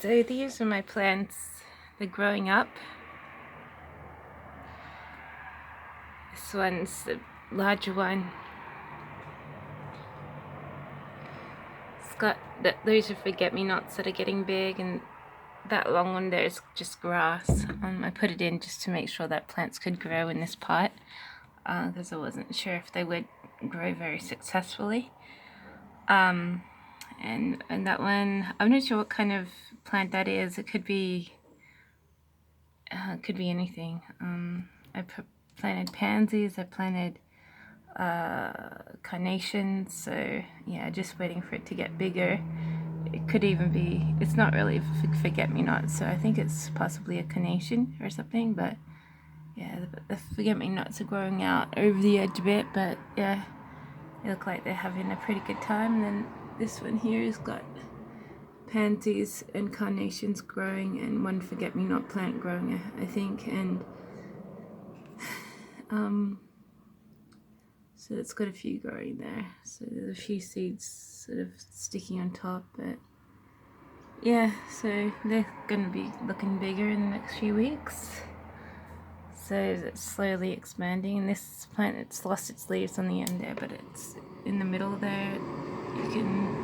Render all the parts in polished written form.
So these are my plants. They're growing up. This one's the larger one. It's got those are forget-me-nots that are getting big, and that long one there is just grass. I put it in just to make sure that plants could grow in this pot, because I wasn't sure if they would grow very successfully. And that one, I'm not sure what kind of plant that is. It could be anything. I planted pansies. I planted carnations. So yeah, just waiting for it to get bigger. It could even be. It's not really forget-me-not. So I think it's possibly a carnation or something. But yeah, the forget-me-nots are growing out over the edge a bit. But yeah, they look like they're having a pretty good time. And then this one here has got pansies and carnations growing, and one forget-me-not plant growing, I think. And so it's got a few growing there. So there's a few seeds sort of sticking on top, but yeah, so they're gonna be looking bigger in the next few weeks. So it's slowly expanding, and this plant, it's lost its leaves on the end there, but it's in the middle there. You can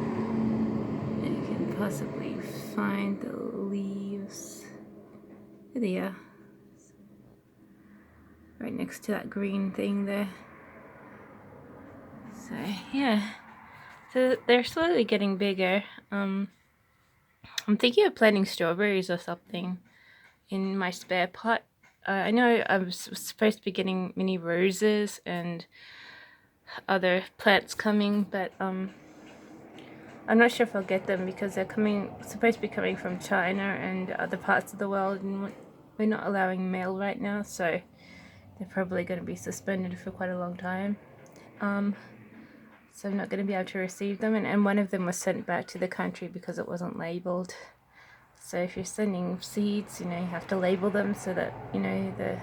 possibly find the leaves. There they are. Right next to that green thing there. So yeah, so they're slowly getting bigger. I'm thinking of planting strawberries or something in my spare pot. I know I was supposed to be getting mini roses and other plants coming, but I'm not sure if I'll get them because they're supposed to be coming from China and other parts of the world, and we're not allowing mail right now, so they're probably going to be suspended for quite a long time. So I'm not going to be able to receive them, and one of them was sent back to the country because it wasn't labeled. So if you're sending seeds, you have to label them so that the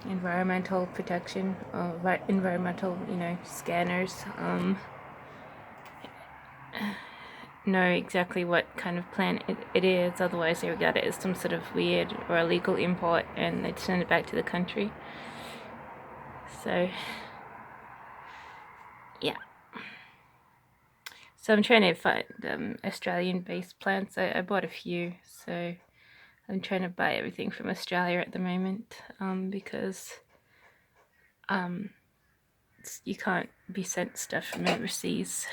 environmental protection or environmental scanners know exactly what kind of plant it is. Otherwise they regard it as some sort of weird or illegal import, and they'd send it back to the country. So yeah, so I'm trying to find Australian-based plants. I bought a few, so I'm trying to buy everything from Australia at the moment, because you can't be sent stuff from overseas.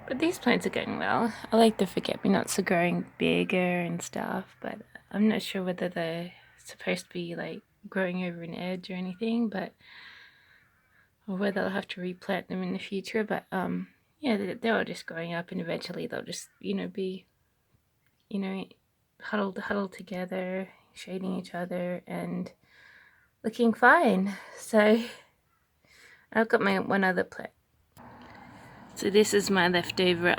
But these plants are going well. I like the forget-me-nots are growing bigger and stuff, but I'm not sure whether they're supposed to be like growing over an edge or anything, or whether I'll have to replant them in the future. But yeah, they're all just growing up, and eventually they'll just be huddled together, shading each other and looking fine. So I've got my one other plant. So this is my leftover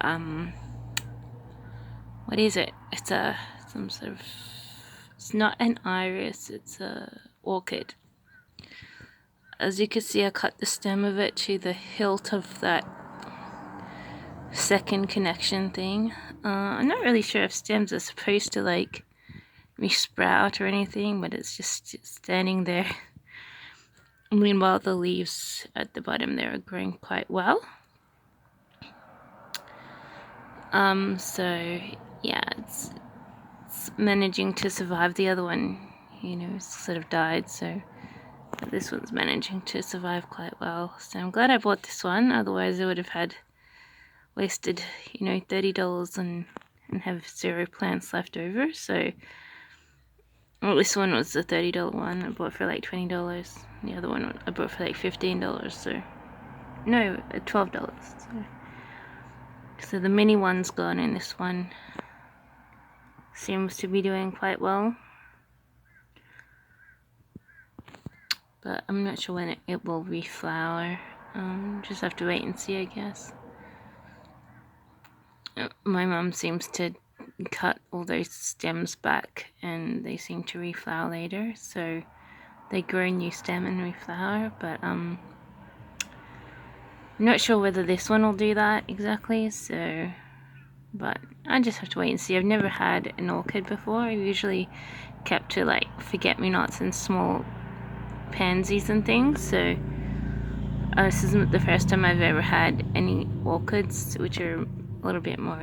what is it? It's some sort of, it's not an iris, it's a orchid. As you can see, I cut the stem of it to the hilt of that second connection thing. I'm not really sure if stems are supposed to like resprout or anything, but it's just standing there. Meanwhile, the leaves at the bottom there are growing quite well. So yeah, it's managing to survive. The other one, sort of died, so this one's managing to survive quite well. So I'm glad I bought this one, otherwise I would have had wasted, $30 and have 0 plants left over. So, well, this one was the $30 one. I bought for like $20. The other one I bought for like $15. So, no, $12. So the mini one's gone, and this one seems to be doing quite well. But I'm not sure when it will reflower. Just have to wait and see, I guess. My mum seems to cut all those stems back, and they seem to reflower later. So they grow a new stem and reflower. But I'm not sure whether this one will do that exactly, so, but I just have to wait and see. I've never had an orchid before. I've usually kept to like forget-me-nots and small pansies and things, so this isn't the first time I've ever had any orchids, which are a little bit more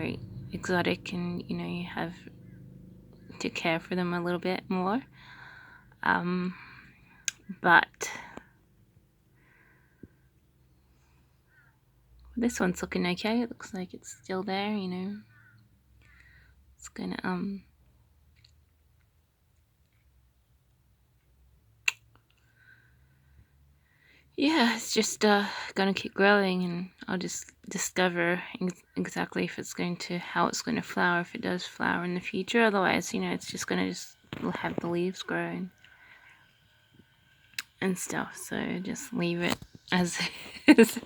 exotic, and you know, you have to care for them a little bit more. But this one's looking okay. It looks like it's still there, you know. It's gonna yeah, it's just gonna keep growing, and I'll just discover exactly if it's going to, how it's going to flower, if it does flower in the future. Otherwise, you know, it's just gonna just have the leaves grow and stuff, so just leave it as is.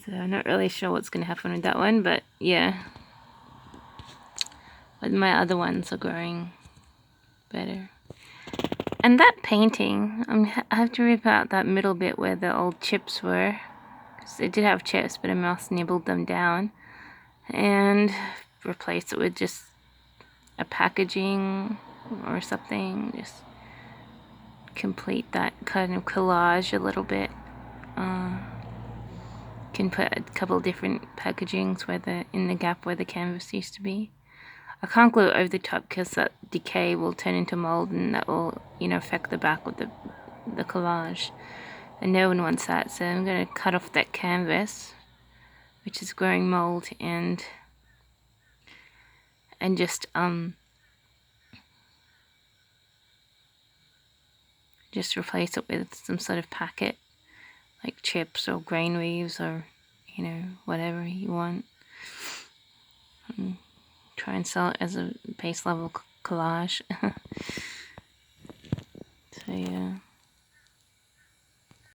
So I'm not really sure what's going to happen with that one, but yeah. But my other ones are growing better. And that painting, I have to rip out that middle bit where the old chips were, because they did have chips, but a mouse nibbled them down, and replace it with just a packaging or something, just complete that kind of collage a little bit. Can put a couple different packagings where in the gap where the canvas used to be. I can't glue it over the top because that decay will turn into mold, and that will, you know, affect the back of the collage, and no one wants that. So I'm going to cut off that canvas, which is growing mold, and just replace it with some sort of packet, like chips or grain weaves, or you know, whatever you want. Try and sell it as a base level collage.